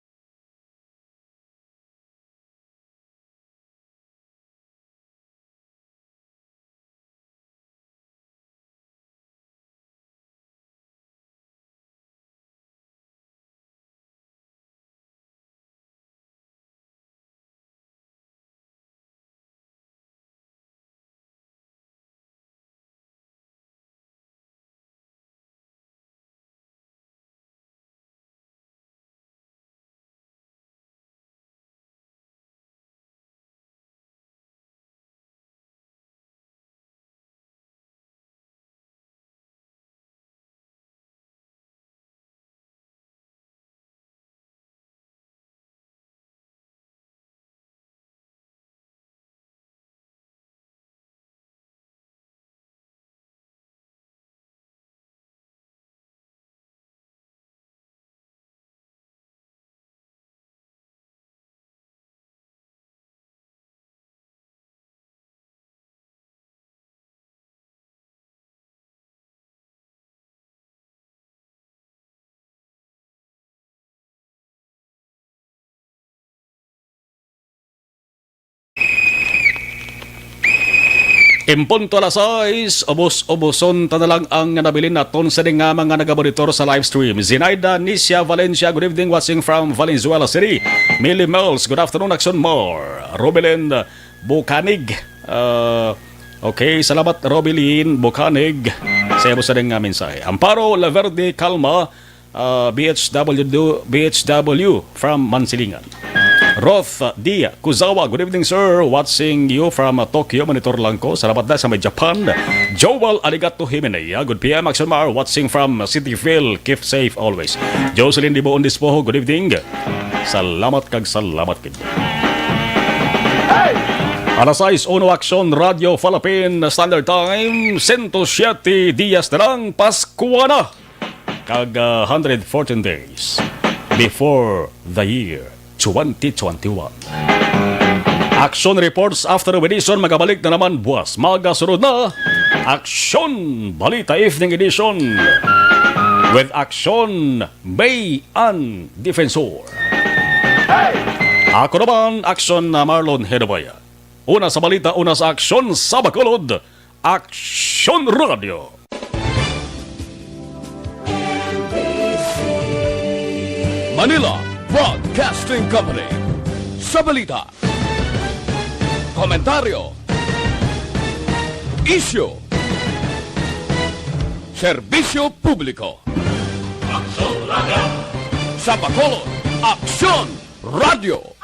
Impunto alas 6, ubos-uboson tanalang ang nabilin naton sa nga mga nagabonitor sa live stream. Zinaida Nicia Valencia, good evening, watching from Valenzuela City. Millie Mills, good afternoon, Action More. Robelin Bukanig, okay, salamat Robelin Bukanig. Sa iyo sa nga mensahe. Amparo Laverde Calma, BHW from Mansilingan. Roth D. Kuzawa, good evening sir. Watching you from Tokyo. Monitor lang ko. Salamat na sa may Japan. Joel Arigato Jimenez. Good PM. Action Mar. Watching from Cityville. Keep safe always. Jocelyn Dibo Ondispoho. Good evening. Salamat kag salamat kag. Alas 6, Uno Action Radio Philippine Standard Time. 107 Dias na lang. Pasko na. Kag 114 days before the year 2021. Action reports after edition magabalik na naman buwas. Magasunod na Action Balita Evening Edition with Action Bay and Defensor. Ako naman Action na Marlon Hedobaya. Una sa balita, una sa Action sa Bacolod, Action Radio. Manila Broadcasting Company. Sa balita, komentaryo, isyu, serbisyo publiko. Aksyon Radio. Sa Bacolod, Aksyon Radio.